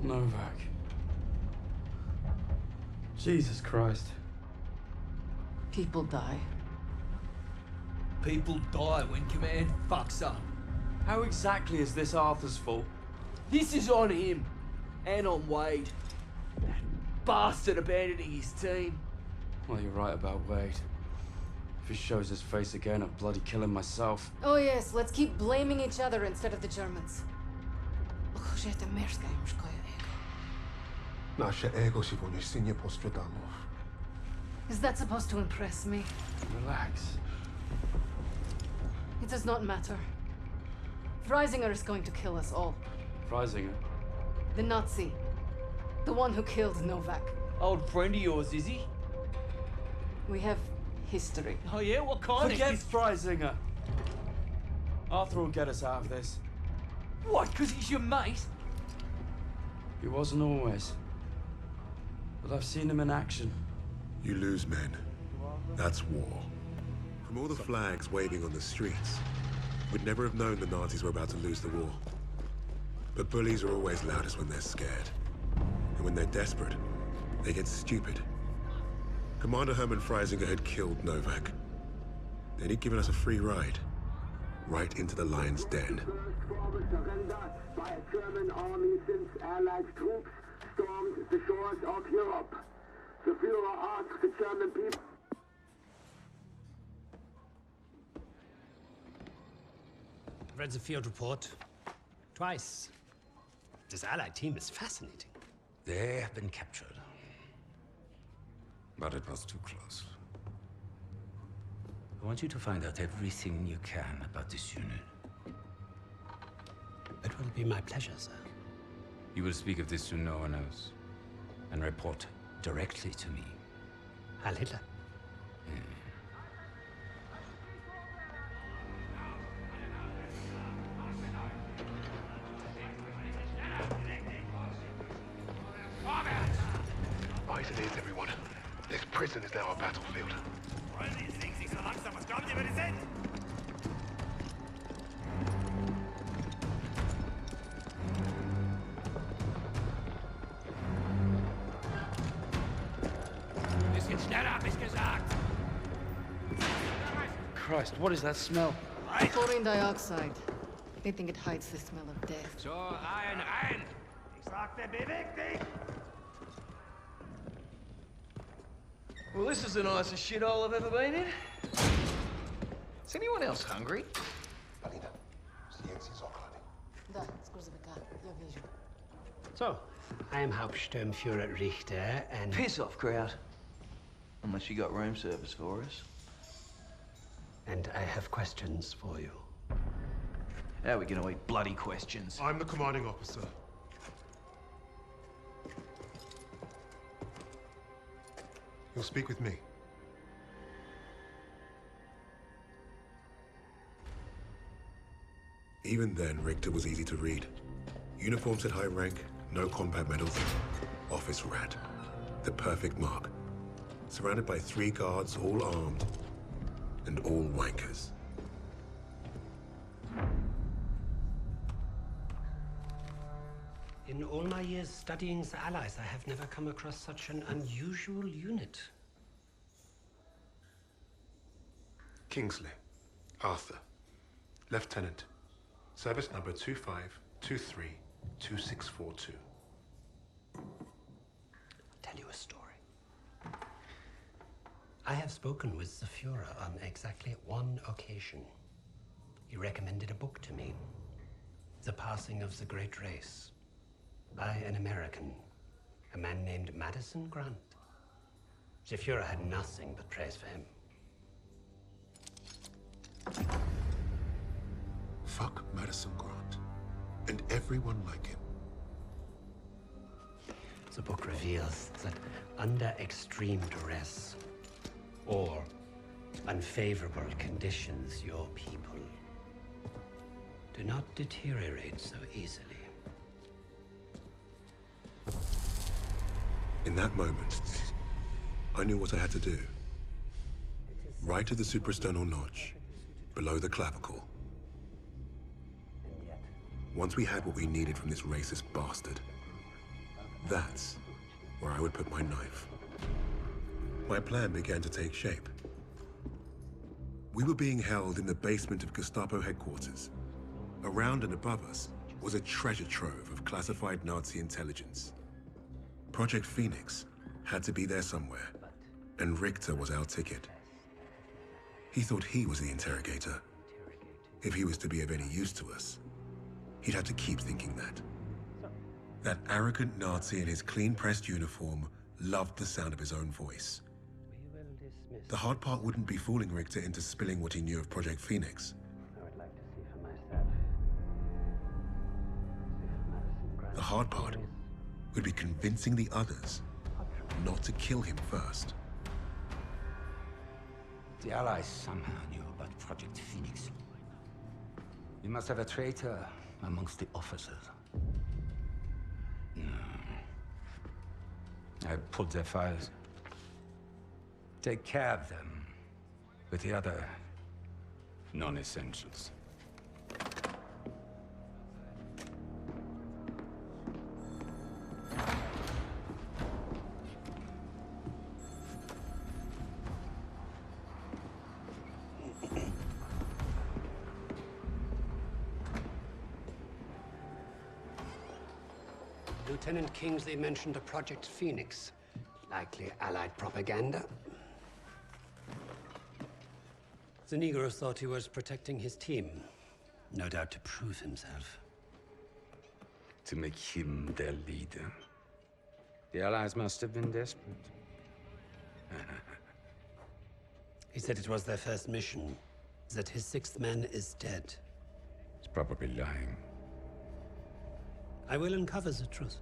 Novak. Jesus Christ. People die. People die when command fucks up. How exactly is this Arthur's fault? This is on him. And on Wade. That bastard abandoning his team. Well, you're right about Wade. If he shows his face again, I'll bloody kill him myself. Oh yes, let's keep blaming each other instead of the Germans. Is that supposed to impress me? Relax. It does not matter. Freisinger is going to kill us all. Freisinger? The Nazi. The one who killed Novak. Old friend of yours, is he? We have history. Oh yeah? What kind Forget of... Freisinger! Arthur will get us out of this. What, because he's your mate? He wasn't always. But I've seen him in action. You lose men. That's war. From all the flags waving on the streets, we'd never have known the Nazis were about to lose the war. But bullies are always loudest when they're scared. And when they're desperate, they get stupid. Commander Hermann Freisinger had killed Novak. Then he'd given us a free ride. Right into the lion's den. By a German army since Allied troops stormed the shores of Europe. The Führer asked the German people... I've read the field report twice. This Allied team is fascinating. They have been captured. But it was too close. I want you to find out everything you can about this unit. It will be my pleasure, sir. You will speak of this to no one else. And report directly to me. Heil Hitler. Right it is, everyone. This prison is now a battlefield. Christ, what is that smell? Chlorine dioxide. They think it hides the smell of death. So, ein! Ich sagte, beweg dich! Well, this is the nicest shithole I've ever been in. Is anyone else hungry? Da, scusa, я вижу. So, I am Hauptsturmführer Richter, and... Piss off, crowd. Unless you got room service for us. And I have questions for you. How are we gonna eat bloody questions? I'm the commanding officer. You'll speak with me. Even then, Richter was easy to read. Uniforms at high rank, no combat medals. Office rat. The perfect mark. Surrounded by 3 guards, all armed, and all wankers. In all my years studying the Allies, I have never come across such an unusual unit. Kingsley. Arthur. Lieutenant. Service number 25232642. Tell you a story. I have spoken with the Führer on exactly one occasion. He recommended a book to me. The Passing of the Great Race. By an American. A man named Madison Grant. The Führer had nothing but praise for him. Fuck Madison Grant. And everyone like him. The book reveals that under extreme duress or unfavorable conditions, your people do not deteriorate so easily. In that moment, I knew what I had to do. Right at the suprasternal notch, below the clavicle. Once we had what we needed from this racist bastard, that's where I would put my knife. My plan began to take shape. We were being held in the basement of Gestapo headquarters. Around and above us was a treasure trove of classified Nazi intelligence. Project Phoenix had to be there somewhere, and Richter was our ticket. He thought he was the interrogator. If he was to be of any use to us, he'd have to keep thinking that. That arrogant Nazi in his clean-pressed uniform loved the sound of his own voice. The hard part wouldn't be fooling Richter into spilling what he knew of Project Phoenix. The hard part would be convincing the others not to kill him first. The Allies somehow knew about Project Phoenix. You must have a traitor amongst the officers. No. I pulled their files. Take care of them with the other non-essentials. Lieutenant Kingsley mentioned a Project Phoenix. Likely Allied propaganda. The Negro thought he was protecting his team. No doubt to prove himself. To make him their leader. The Allies must have been desperate. He said it was their first mission. That his sixth man is dead. He's probably lying. I will uncover the truth.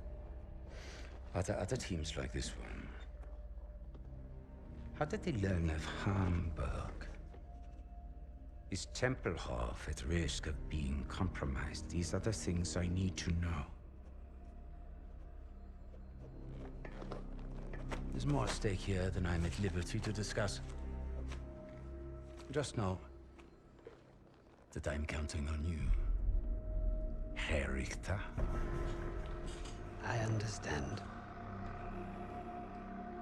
Are there other teams like this one? How did they learn of Hamburg? Is Tempelhof at risk of being compromised? These are the things I need to know. There's more at stake here than I'm at liberty to discuss. Just know that I'm counting on you, Herr Richter. I understand.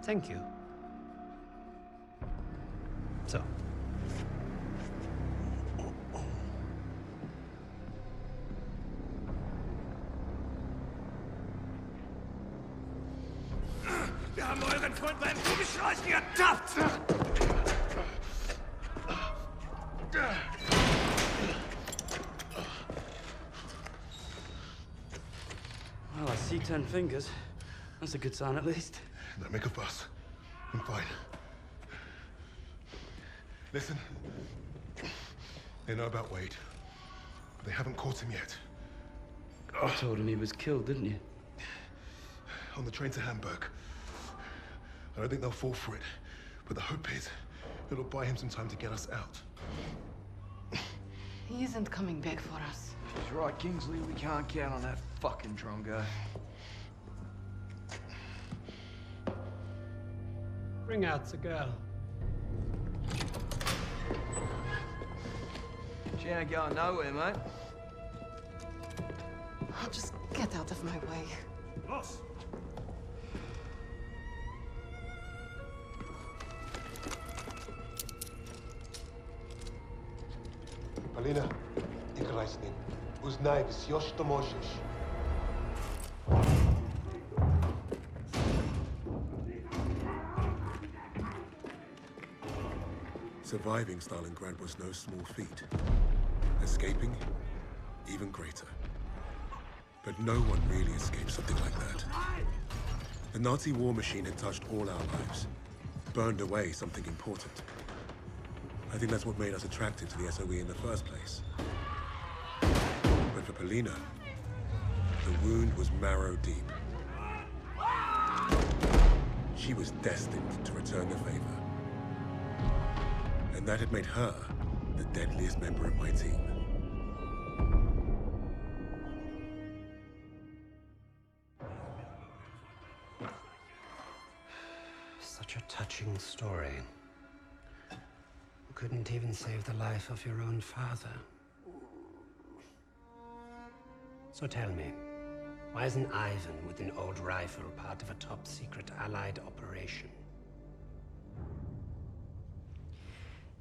Thank you. So. Wir haben euren Freund beim Kugelschreißen ertappt! Well, I see 10 fingers. That's a good sign, at least. Don't make a fuss. I'm fine. Listen. They know about Wade, but they haven't caught him yet. You told him he was killed, didn't you? On the train to Hamburg. I don't think they'll fall for it, but the hope is it'll buy him some time to get us out. He isn't coming back for us. He's right, Kingsley. We can't count on that fucking Drongo. Bring out the girl. She ain't going nowhere, mate. Oh, just get out of my way. Los! Polina, ik reis niet. Uznaj, bis još što možeš. Surviving Stalingrad was no small feat. Escaping, even greater. But no one really escaped something like that. The Nazi war machine had touched all our lives, burned away something important. I think that's what made us attracted to the SOE in the first place. But for Polina, the wound was marrow deep. She was destined to return the favor. And that had made her the deadliest member of my team. touching story. You couldn't even save the life of your own father. So tell me, why isn't Ivan with an old rifle part of a top-secret Allied operation?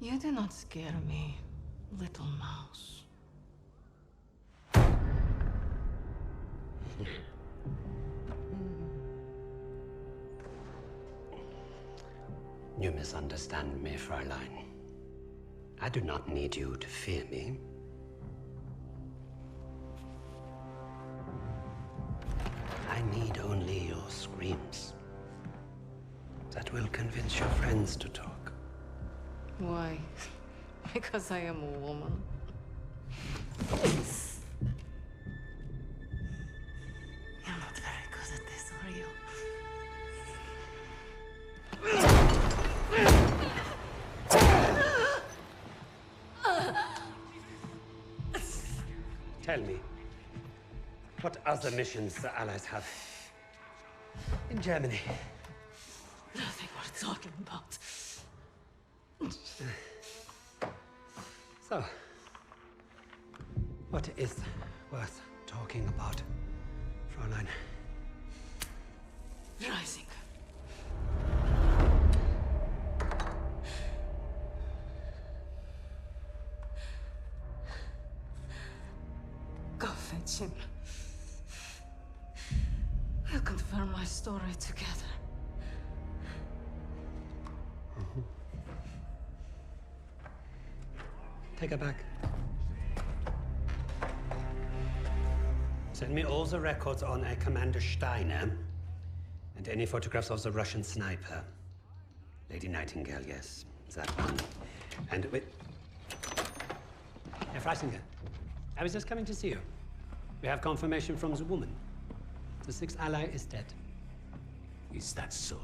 You do not scare me, little mouse. You misunderstand me, Fräulein. I do not need you to fear me. I need only your screams. That will convince your friends to talk. Why? Because I am a woman. You're not very good at this, are you? Tell me, what other missions the Allies have in Germany? Nothing worth talking about. So, what is worth talking about, Fräulein? Rising. Go fetch him. We'll confirm my story together. Take her back. Send me all the records on a Commander Steiner and any photographs of the Russian sniper. Lady Nightingale, yes, that one. And wait. Herr Freisinger, I was just coming to see you. We have confirmation from the woman. The sixth ally is dead. Is that so?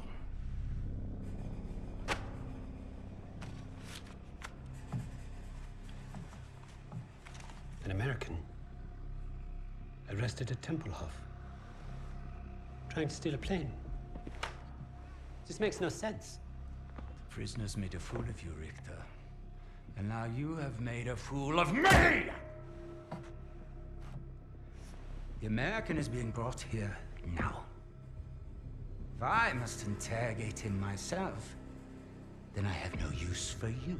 An American arrested at Tempelhof, trying to steal a plane. This makes no sense. Prisoners made a fool of you, Richter. And now you have made a fool of me! The American is being brought here now. If I must interrogate him myself, then I have no use for you.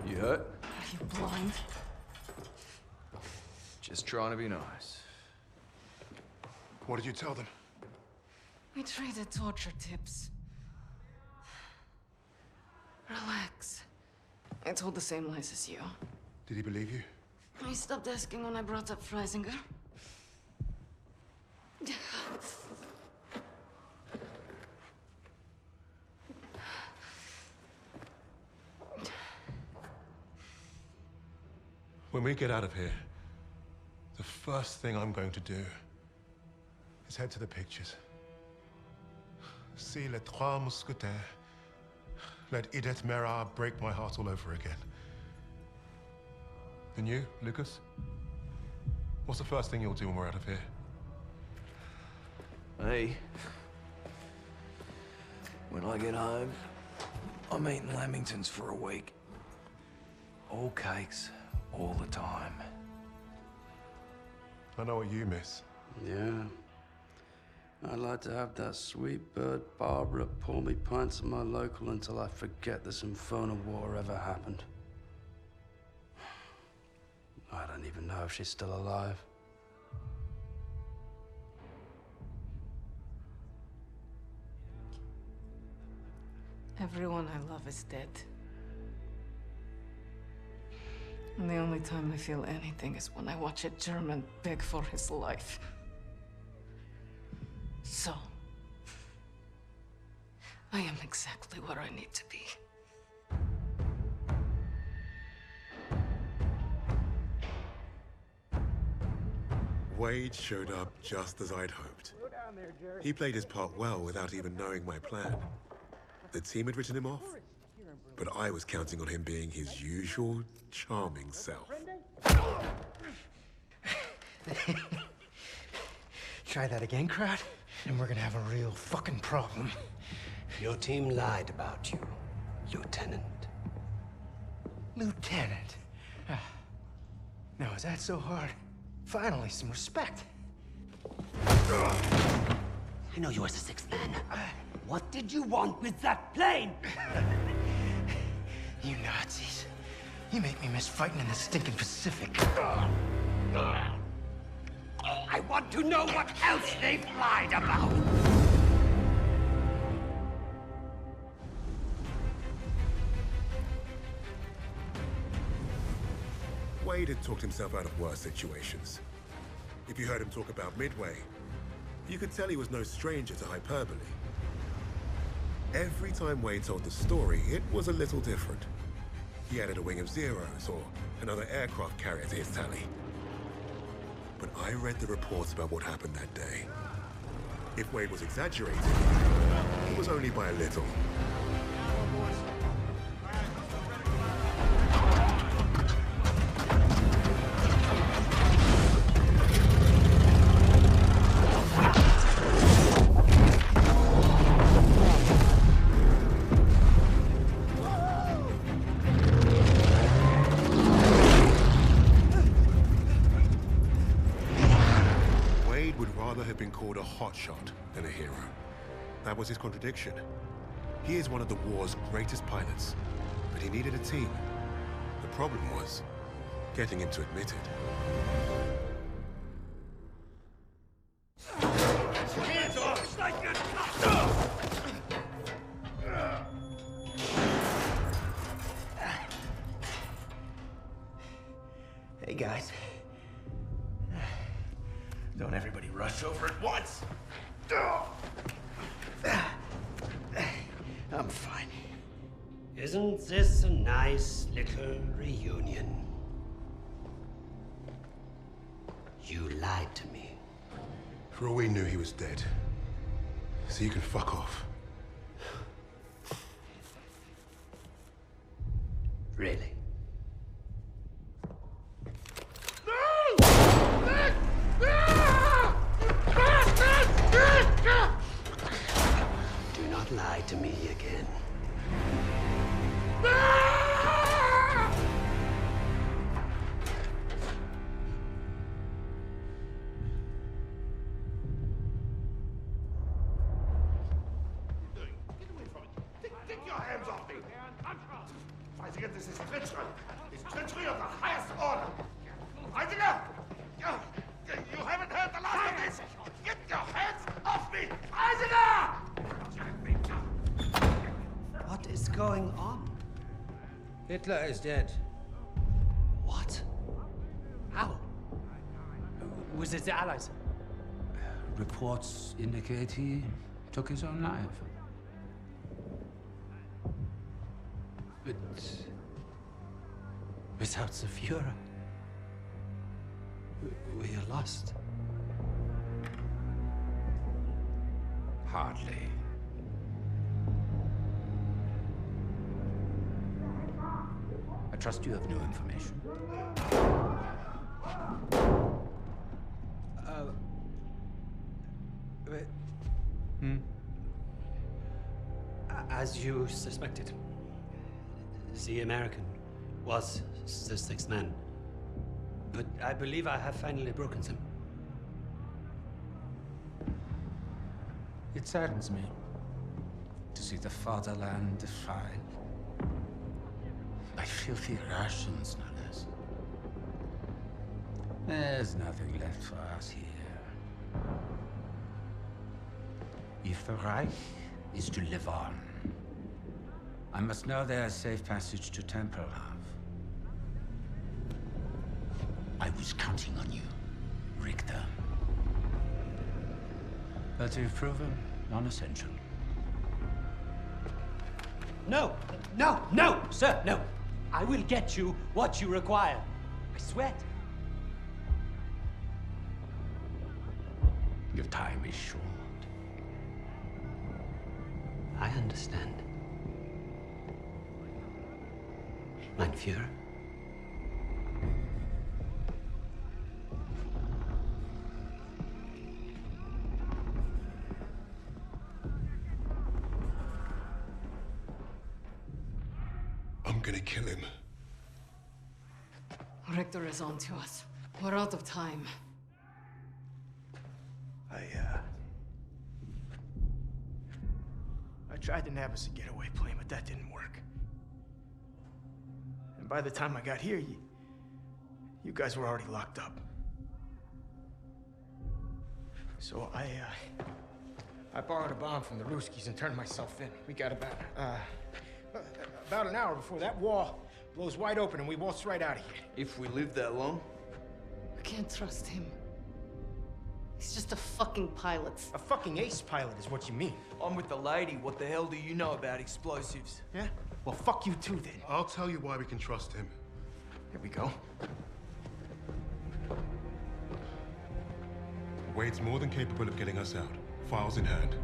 You hurt? Are you blind? Just trying to be nice. What did you tell them? We traded torture tips. Relax. I told the same lies as you. Did he believe you? He stopped asking when I brought up Freisinger. When we get out of here, the first thing I'm going to do is head to the pictures. See Les Trois Mousquetaires. Let Edith Merard break my heart all over again. And you, Lucas? What's the first thing you'll do when we're out of here? Hey. When I get home, I'm eating Lamingtons for a week. All cakes, all the time. I know what you miss. Yeah. I'd like to have that sweet bird Barbara pour me pints at my local until I forget this infernal war ever happened. I don't even know if she's still alive. Everyone I love is dead. And the only time I feel anything is when I watch a German beg for his life. So, I am exactly where I need to be. Wade showed up just as I'd hoped. He played his part well without even knowing my plan. The team had written him off, but I was counting on him being his usual charming self. Try that again, crowd, and we're gonna have a real fucking problem. Your team lied about you, Lieutenant. Lieutenant? Now, is that so hard? Finally, some respect. I know you as the sixth man. What did you want with that plane? You Nazis. You make me miss fighting in the stinking Pacific. I want to know what else they've lied about. Wade had talked himself out of worse situations. If you heard him talk about Midway, you could tell he was no stranger to hyperbole. Every time Wade told the story, it was a little different. He added a wing of Zeros or another aircraft carrier to his tally. But I read the reports about what happened that day. If Wade was exaggerating, it was only by a little. Called a hotshot than a hero. That was his contradiction. He is one of the war's greatest pilots, but he needed a team. The problem was getting him to admit it. Hey, guys. Don't everybody rush over at once. I'm fine. Isn't this a nice little reunion? You lied to me. For all we knew, he was dead. So you can fuck off. Really? Do not lie to me again. Take your hands off me! Fighting against this is treachery. It's treachery of the highest order. Heidegger! You haven't heard the last of this! Get your hands off me! Heidegger! What is going on? Hitler is dead. What? How? Was it the Allies? Reports indicate he took his own life. But without the Führer, we are lost. Hardly. I trust you have new information. As you suspected, the American was the sixth man. But I believe I have finally broken them. It saddens me to see the fatherland defiled by filthy Russians, no less. There's nothing left for us here. If the Reich is to live on, I must know there's safe passage to Tempelhof. I was counting on you, Richter. But you've proven non-essential. No, sir, no. I will get you what you require. I swear it. Your time is short. I understand. Mein Führer? I'm gonna kill him. Richter is on to us. We're out of time. I tried to nab us a getaway plane, but that didn't work. And by the time I got here, you guys were already locked up. So I borrowed a bomb from the Ruskies and turned myself in. We got about an hour before that wall blows wide open and we waltz right out of here. If we live that long? I can't trust him. He's just a fucking pilot. A fucking ace pilot is what you mean. I'm with the lady. What the hell do you know about explosives? Yeah? Well, fuck you too, then. I'll tell you why we can trust him. Here we go. Wade's more than capable of getting us out. Files in hand.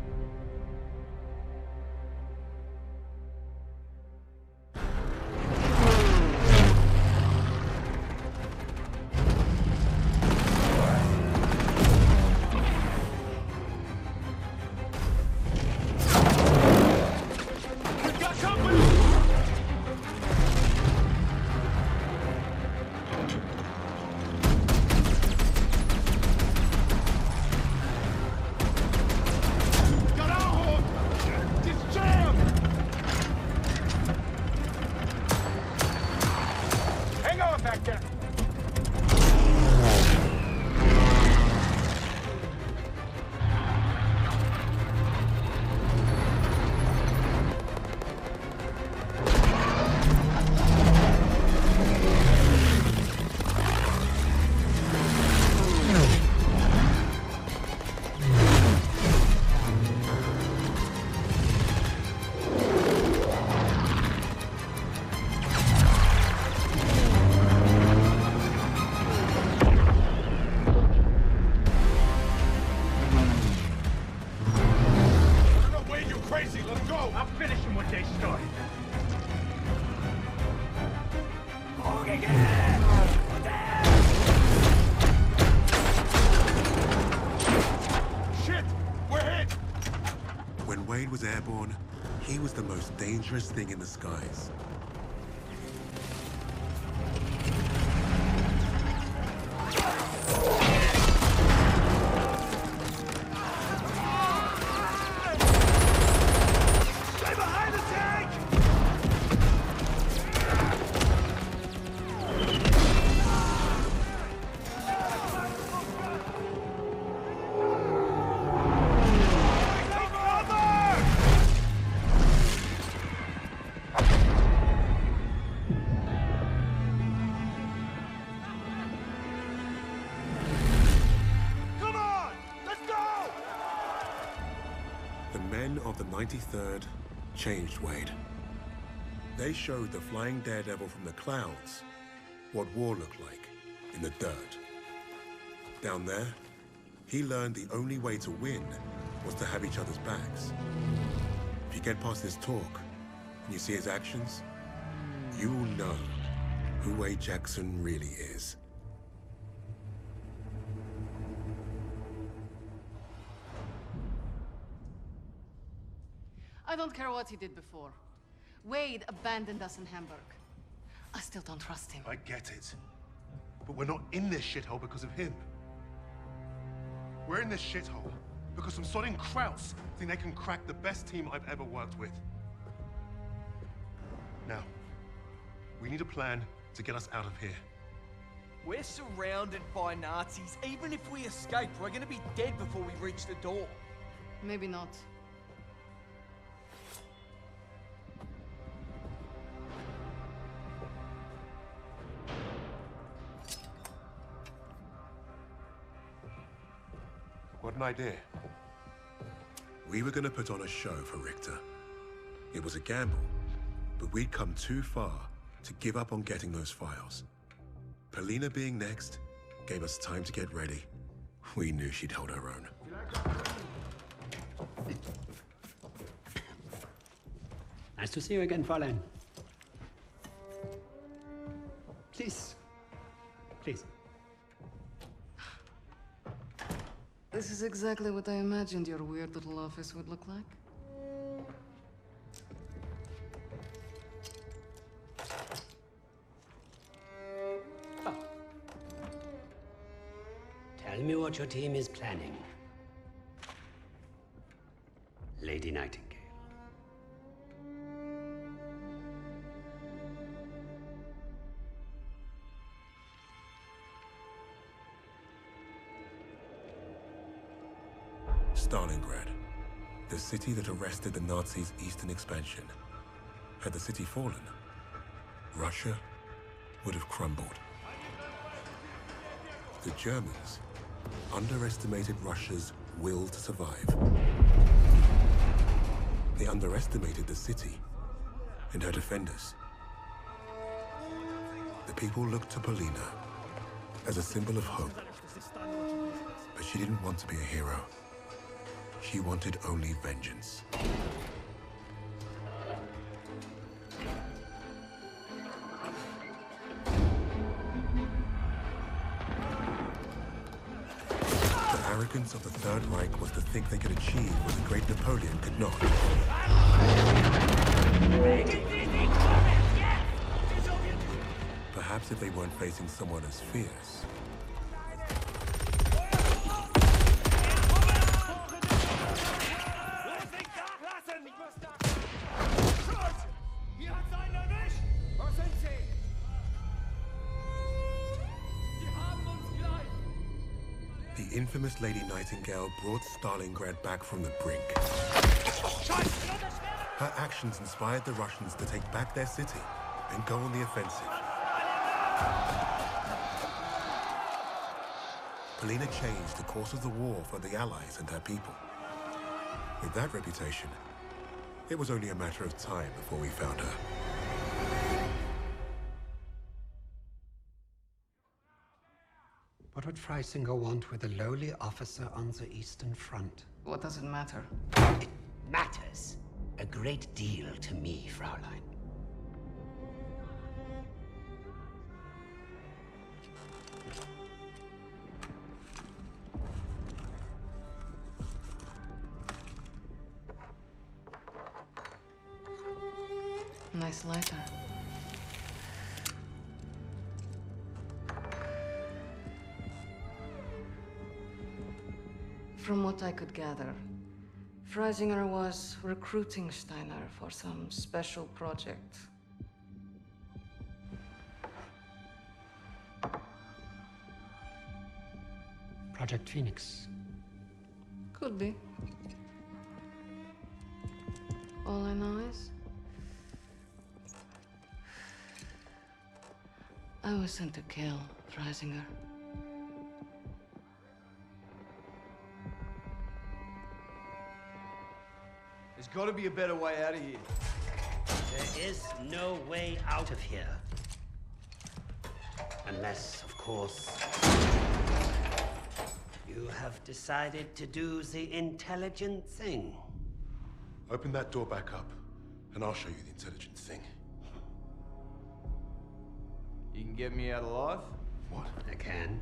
Wade was airborne, he was the most dangerous thing in the skies. Stay behind the tank! The men of the 93rd changed Wade. They showed the flying daredevil from the clouds what war looked like in the dirt. Down there, he learned the only way to win was to have each other's backs. If you get past his talk and you see his actions, you will know who Wade Jackson really is. I don't care what he did before. Wade abandoned us in Hamburg. I still don't trust him. I get it. But we're not in this shithole because of him. We're in this shithole because some sodding Krauts think they can crack the best team I've ever worked with. Now, we need a plan to get us out of here. We're surrounded by Nazis. Even if we escape, we're gonna be dead before we reach the door. Maybe not. What an idea. We were gonna put on a show for Richter. It was a gamble, but we'd come too far to give up on getting those files. Polina being next gave us time to get ready. We knew she'd hold her own. Nice to see you again, Fräulein. Please. Please. This is exactly what I imagined your weird little office would look like. Oh. Tell me what your team is planning. Lady Nightingale. Stalingrad, the city that arrested the Nazis' eastern expansion. Had the city fallen, Russia would have crumbled. The Germans underestimated Russia's will to survive. They underestimated the city and her defenders. The people looked to Polina as a symbol of hope. But she didn't want to be a hero. She wanted only vengeance. The arrogance of the Third Reich was to think they could achieve what the great Napoleon could not. Perhaps if they weren't facing someone as fierce. The infamous Lady Nightingale brought Stalingrad back from the brink. Her actions inspired the Russians to take back their city and go on the offensive. Polina changed the course of the war for the Allies and her people. With that reputation, it was only a matter of time before we found her. What would Freisinger want with a lowly officer on the Eastern Front? What does it matter? It matters a great deal to me, Fraulein. Nice lighter. From what I could gather, Freisinger was recruiting Steiner for some special project. Project Phoenix. Could be. All I know is I was sent to kill Freisinger. There's got to be a better way out of here. There is no way out of here. Unless, of course, you have decided to do the intelligent thing. Open that door back up, and I'll show you the intelligent thing. You can get me out alive? What? I can.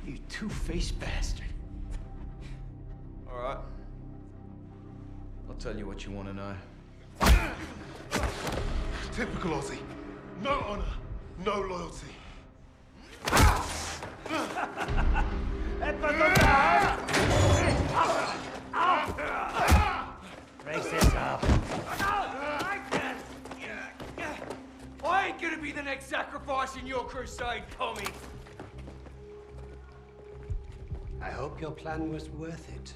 You two-faced bastard. All right. I'll tell you what you want to know. Typical Aussie. No honor, no loyalty. Brace yourself. I ain't gonna be the next sacrifice in your crusade, commie. I hope your plan was worth it.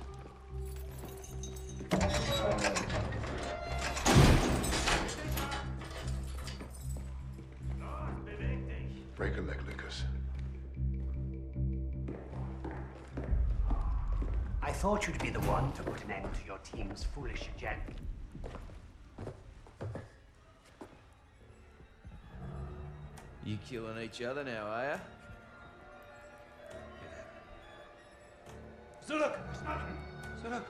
Break a leg, Lucas. I thought you'd be the one to put an end to your team's foolish agenda. You killing each other now, are ya? Zurück! Zurück!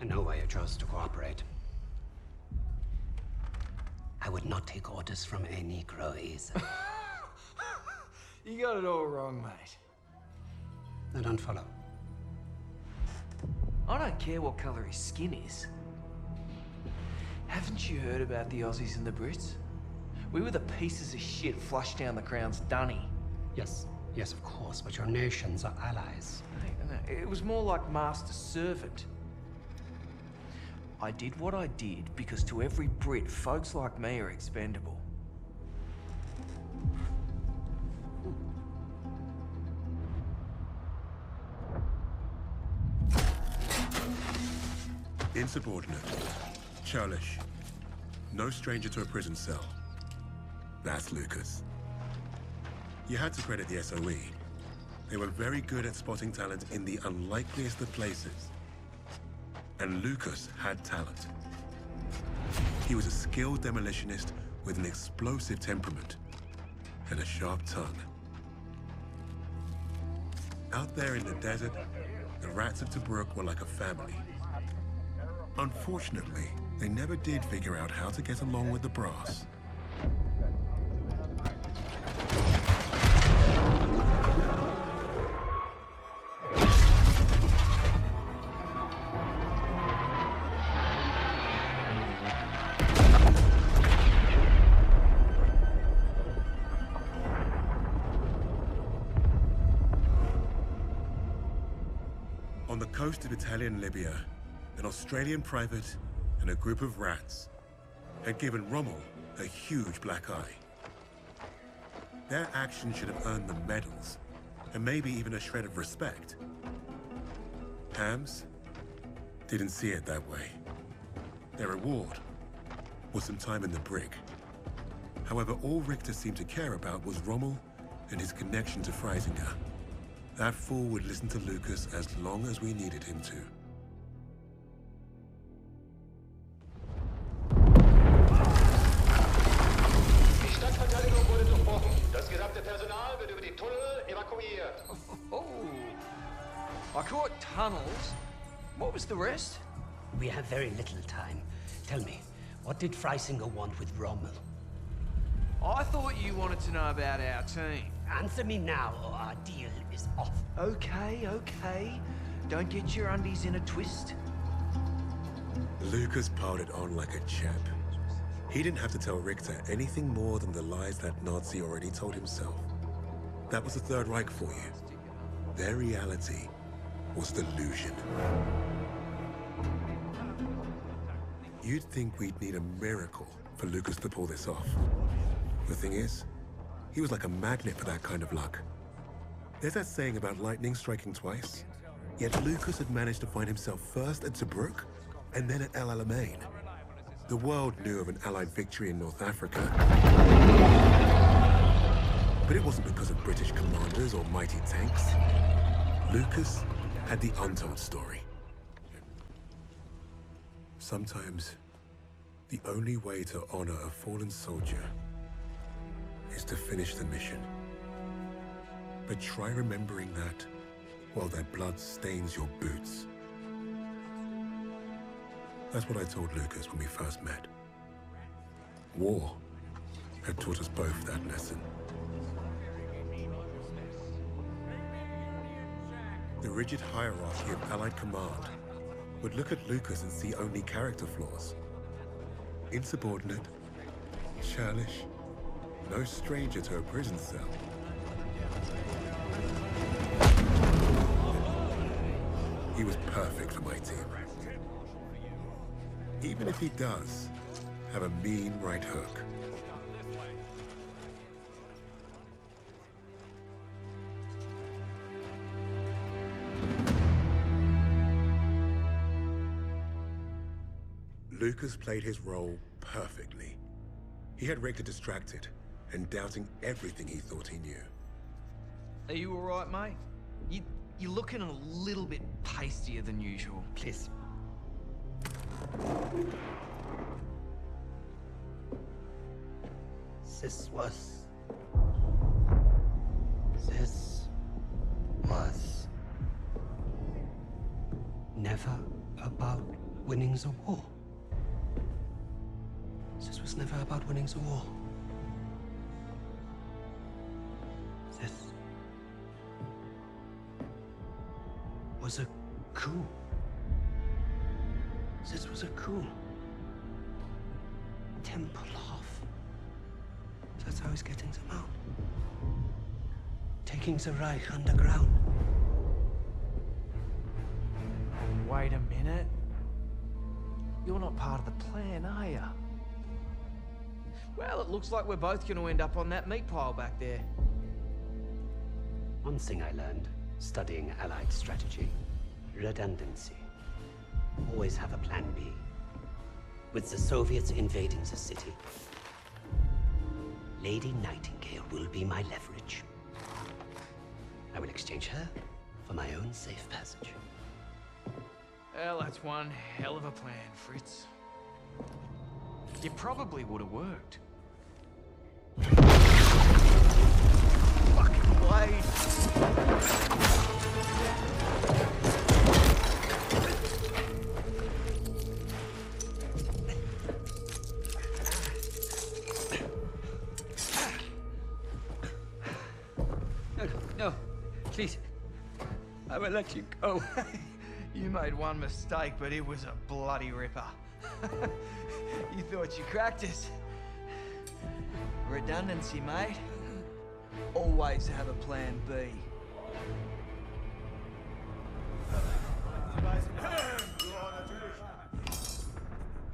I know why you chose to cooperate. I would not take orders from a Negro either. You got it all wrong, mate. I don't follow. I don't care what colour his skin is. Haven't you heard about the Aussies and the Brits? We were the pieces of shit flushed down the Crown's dunny. Yes, yes, of course, but your nations are allies. No, it was more like master-servant. I did what I did because to every Brit, folks like me are expendable. Insubordinate. Churlish. No stranger to a prison cell. That's Lucas. You had to credit the SOE. They were very good at spotting talent in the unlikeliest of places. And Lucas had talent. He was a skilled demolitionist with an explosive temperament and a sharp tongue. Out there in the desert, the rats of Tobruk were like a family. Unfortunately, they never did figure out how to get along with the brass. On the coast of Italian Libya, an Australian private and a group of rats had given Rommel a huge black eye. Their action should have earned them medals, and maybe even a shred of respect. Hams didn't see it that way. Their reward was some time in the brig. However, all Richter seemed to care about was Rommel and his connection to Freisinger. That fool would listen to Lucas as long as we needed him to. Die Stadtverteidigung wurde durchbrochen. Das gesamte Personal wird über die Tunnel evakuiert. Oh, I caught tunnels. What was the rest? We have very little time. Tell me, what did Freisinger want with Rommel? I thought you wanted to know about our team. Answer me now, or our deal is off. Okay, okay. Don't get your undies in a twist. Lucas piled it on like a champ. He didn't have to tell Richter anything more than the lies that Nazi already told himself. That was the Third Reich for you. Their reality was delusion. You'd think we'd need a miracle for Lucas to pull this off. The thing is, he was like a magnet for that kind of luck. There's that saying about lightning striking twice. Yet Lucas had managed to find himself first at Tobruk and then at Alamein. The world knew of an Allied victory in North Africa. But it wasn't because of British commanders or mighty tanks. Lucas had the untold story. Sometimes, the only way to honor a fallen soldier is to finish the mission. But try remembering that while their blood stains your boots. That's what I told Lucas when we first met. War had taught us both that lesson. The rigid hierarchy of Allied command would look at Lucas and see only character flaws. Insubordinate, churlish, no stranger to a prison cell. He was perfect for my team. Even if he does have a mean right hook. Lucas played his role perfectly. He had Richter distracted and doubting everything he thought he knew. Are you all right, mate? You're looking a little bit pastier than usual. Please. This was never about winning the war. This was never about winning the war. This was a coup. This was a coup. Temple off. That's how he's getting them out. Taking the Reich underground. Wait a minute. You're not part of the plan, are you? Well, it looks like we're both going to end up on that meat pile back there. One thing I learned studying Allied strategy: redundancy. Always have a plan B. With the Soviets invading the city, Lady Nightingale will be my leverage. I will exchange her for my own safe passage. Well, that's one hell of a plan, Fritz. It probably would have worked. Fucking blade! No, please. I will let you go. You made one mistake, but it was a bloody ripper. You thought you cracked us. Redundancy, mate. Always have a plan B.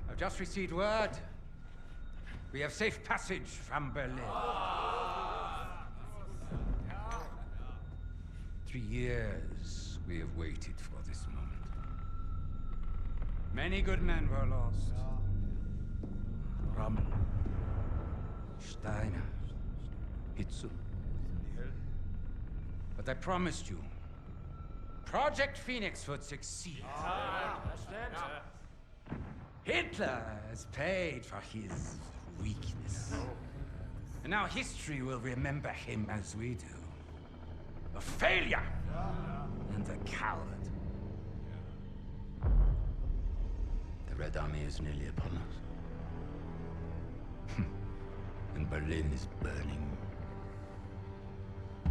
I've just received word. We have safe passage from Berlin. 3 years we have waited for this moment. Many good men were lost. Rommel, Steiner, Hitzel. But I promised you, Project Phoenix would succeed. Hitler has paid for his weakness. And now history will remember him as we do. A failure and a coward. The Red Army is nearly upon us. And Berlin is burning.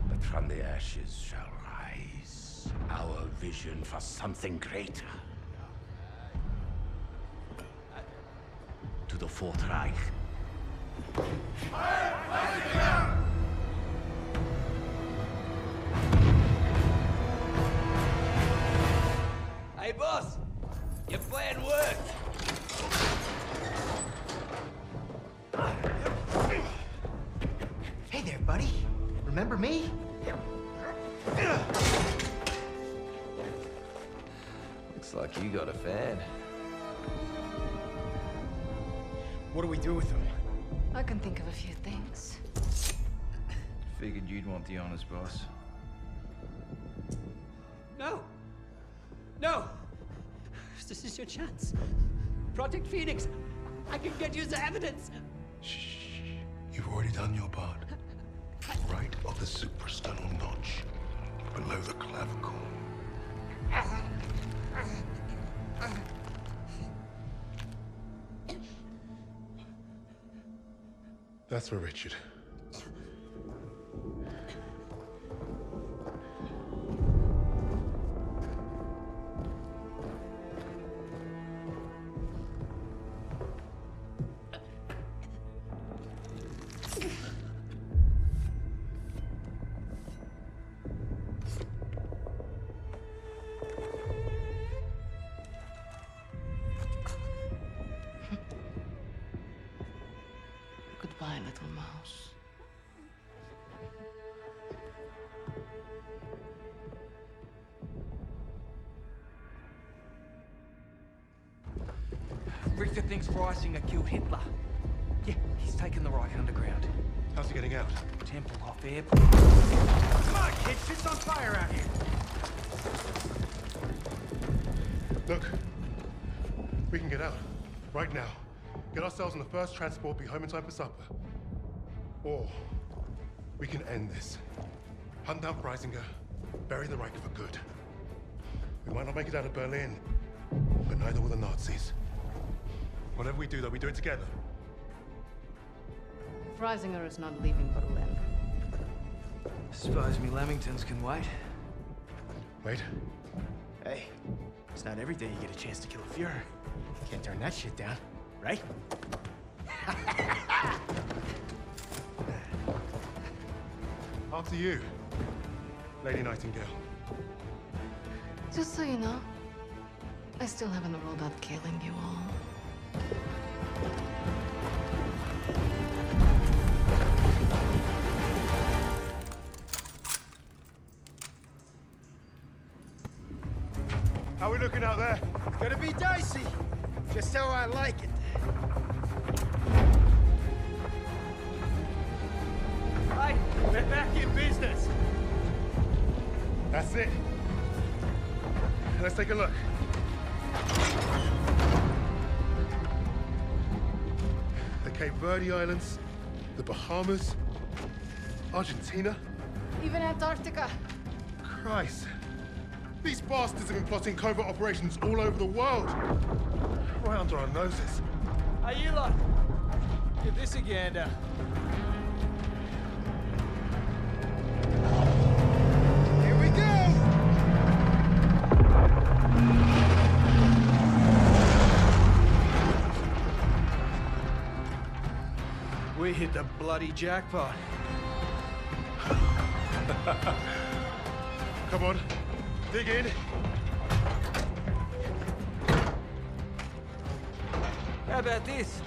But from the ashes shall rise our vision for something greater. To the Fourth Reich. Hey, boss! Your plan worked! Hey there, buddy. Remember me? Looks like you got a fan. What do we do with him? I can think of a few things. Figured you'd want the honors, boss. No! No! This is your chance. Project Phoenix! I can get you the evidence! Shh. You've already done your part. Right on the suprasternal notch, below the clavicle. That's for Richard. Goodbye, little mouse. Richter thinks Reisinger killed Hitler. Yeah, he's taken the Reich underground. How's he getting out? Temple off airport. Come on, kid. Shit's on fire out here. Look, we can get out. Right now. Get ourselves on the first transport, be home in time for supper. Or we can end this. Hunt down Freisinger, bury the Reich for good. We might not make it out of Berlin, but no neither will the Nazis. Whatever we do, though, we do it together. Freisinger is not leaving Berlin. Suppose me Lamingtons can wait. Wait. Hey, it's not every day you get a chance to kill a Fuhrer. Can't turn that shit down, right? After you, Lady Nightingale. Just so you know, I still haven't ruled out killing you all. How are we looking out there? It's gonna be dicey. Just how I like it. Right, we're back in business. That's it. Let's take a look. The Cape Verde Islands, the Bahamas, Argentina. Even Antarctica. Christ. These bastards have been plotting covert operations all over the world. Right under our noses. Hey, you lot. Give this a gander. Here we go! We hit the bloody jackpot. Come on, dig in. How about this?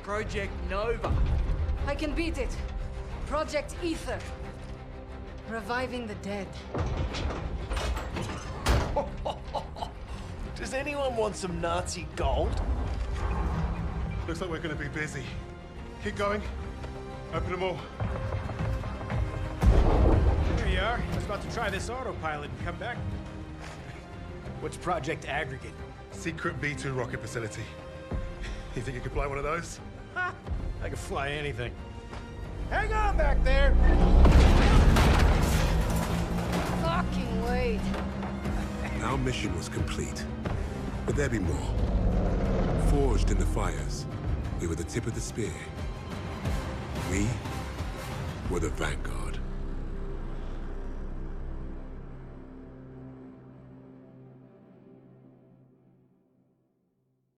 Project Nova. I can beat it. Project Ether. Reviving the dead. Does anyone want some Nazi gold? Looks like we're gonna be busy. Keep going. Open them all. Here you are. I was about to try this autopilot and come back. What's Project Aggregate? Secret B-2 rocket facility. You think you could fly one of those? Ha! I can fly anything. Hang on back there! Fucking wait. Our mission was complete. But there'd be more. Forged in the fires, we were the tip of the spear. We were the Vanguard.